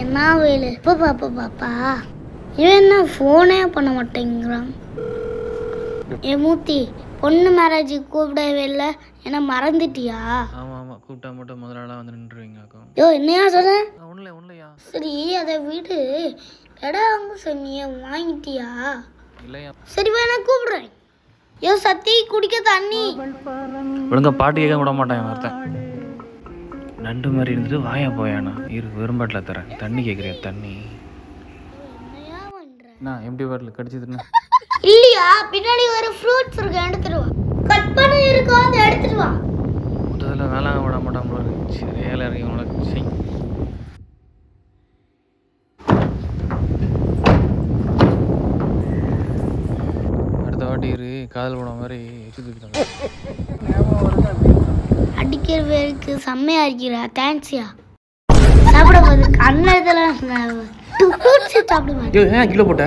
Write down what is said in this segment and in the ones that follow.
என்ன வேலை இப்போ பாப்பா இவன் என்ன ஃபோனே பண்ண மாட்டேங்கிறான். மூர்த்தி பொண்ணு மேரேஜுக்கு கூப்பிடவே இல்லை, என்ன மறந்துட்டியா? ஆமா ஆமா கூப்பிட்டா மட்டும் முதலாளா வந்து நின்றுவீங்களாக்கும். யோ என்னையா சொன்னேன்? ஒன்லையா சரி அதை வீடு இடம் வாங்க சொன்னிய வாங்கிட்டியா? இல்லையா. சரி வேணா கூப்பிடுறேன். யோ சத்தி குடிக்க தண்ணி. ஒழுங்கா பாட்டு கேட்க விட மாட்டான் ஒருத்தன். நண்டு மாதிரி இருந்துட்டு வாயா போயானா இருக்கு வெறும்பாட்டில் தரேன். தண்ணி கேட்குறேன் தண்ணி. நான் எம்டி பாட்டில் கடிச்சதுன்னு இல்லையா? பின்னாடி ஒரு ஃப்ரூட்ஸ் இருக்கு, எடுத்துட்டு வா. கட் பண்ணி இருக்கோ அதை எடுத்துட்டு வா. முதல்ல வேலை விட மாட்டான். சரியால இருக்கு உனக்கு. சரி அடுத்த வாட்டி இரு காதல் போன மாதிரி வச்சுக்கிட்டாங்க. அடிக்கிற பேருக்கு செம்மையா இருக்கிறா. தேங்க்ஸ்யா. சாப்பிட போது கண்ணத்துல சாப்பிடுவேன். கிலோ போட்ட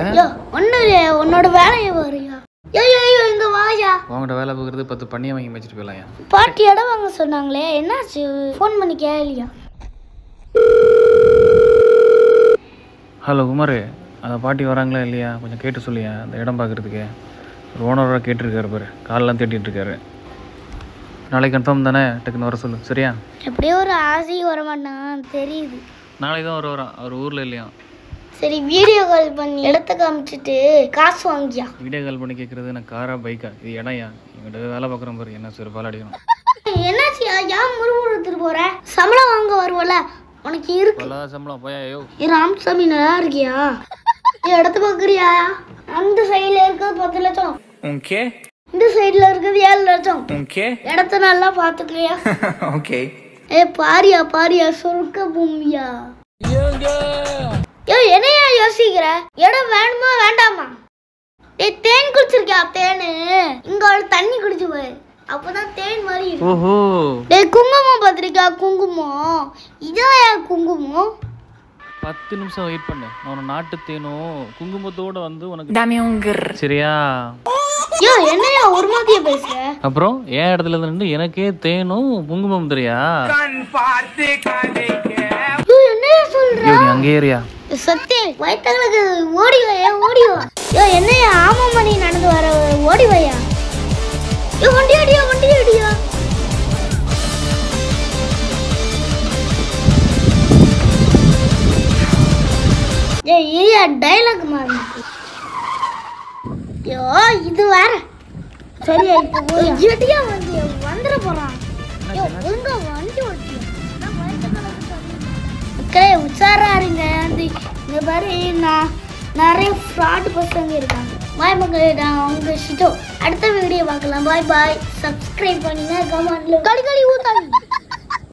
ஒண்ணு உன்னோட வேலையை வரையா. ஐயோ இங்க வாயா. உங்கள்கிட்ட வேலை பார்க்குறது 10 பண்ணியை வாங்கி வச்சுட்டு போயிடலாம். பாட்டி இடம் வாங்க சொன்னாங்களே, என்னாச்சு? ஃபோன் பண்ணி கேளியா? ஹலோ குமார், அந்த பாட்டி வராங்களா இல்லையா கொஞ்சம் கேட்டு சொல்லியா. அந்த இடம் பார்க்குறதுக்கு ஒரு ஓனராக கேட்டிருக்காரு பாரு, காலெலாம் தேட்டிகிட்டு இருக்காரு. நாளைக்கு கன்ஃபார்ம் தானே? டக்குன்னு வர சொல்லு சரியா? எப்படியோ ஒரு ஆசையும் வர மாட்டான் தெரியுது. நாளைக்கு தான் வரான், அவர் ஊரில் இல்லையா. சரி வீடியோ கால் பண்ணி இடத்த காமிச்சிட்டு காசு வாங்கியா. வீடியோ கால் பண்ணி கேட்குறது நான் காரா பைக்கா? இது இடம்யா, எங்கிட்ட வேலை பார்க்குறோம் பாரு. என்ன சார் பால் அடிக்கணும். என்னாச்சியா? ஏன் முறுமுறுத்துட்டு போற? சம்பளம் வாங்க வருவல உனக்கு இருக்கு. சம்பளம் போயா. யோ ராமசாமி நல்லா இருக்கியா? இடத்த பாக்குறியா? அந்த சைடுல இருக்கிறது 10 லட்சம், ஓகே. இந்த சைடுல இருக்கிறது 7 லட்சம், ஓகே. இடத்த நல்லா பாத்துக்கலையா? ஓகே. பாரியா சொர்க்க பூமியா. யோ என்னையா யோசிக்கிற? இடம் வேணுமா வேண்டாமா? தேன் குடிச்சிருக்கியா? தேனு இங்க ஒரு தண்ணி குடிச்சு போய், அப்பதான் தேன் மாதிரி. ஓஹோ. குங்குமம் பத்திரிக்கா? குங்குமம் இதான் குங்குமம். 10 நிமிஷம் வெயிட் பண்ணு, நான் ஒரு நாட்டு தேனும் குங்குமத்தோட வந்து உனக்கு சரியா? யோ என்னையா ஒரு மாதிரியா பேசுற? அப்புறம் என் இடத்துல இருந்து எனக்கே தேனும் குங்குமம் தெரியா? என்னையா சொல்ற? நீ அங்கே ஏறியா? சத்தி வயிற்றுக்கு ஓடி வையா, ஓடி வா. யோ என்னையா ஆமா மணி நடந்து வர, ஓடி வையா. யோ வண்டி அடியா, வண்டி அடியா. ஏய் டைலாக் மாதிரி. யோ இது வேற. சரி இப்போ போய் எடியா வந்து வந்துற போறான். யோ ஒழுங்கா வண்டி ஓட்டியா. நான் மக்களே உச்சாரா இருங்க. இந்த பாரு நிறைய ஃப்ராட் பசங்க இருக்காங்க. பாய் மக்களே, நான் உங்க ஷிட்டோ. அடுத்த வீடியோ பார்க்கலாம். பாய் பாய். சப்ஸ்கிரைப் பண்ணுங்க. கமெண்ட்ல களி ஊத்தாங்க.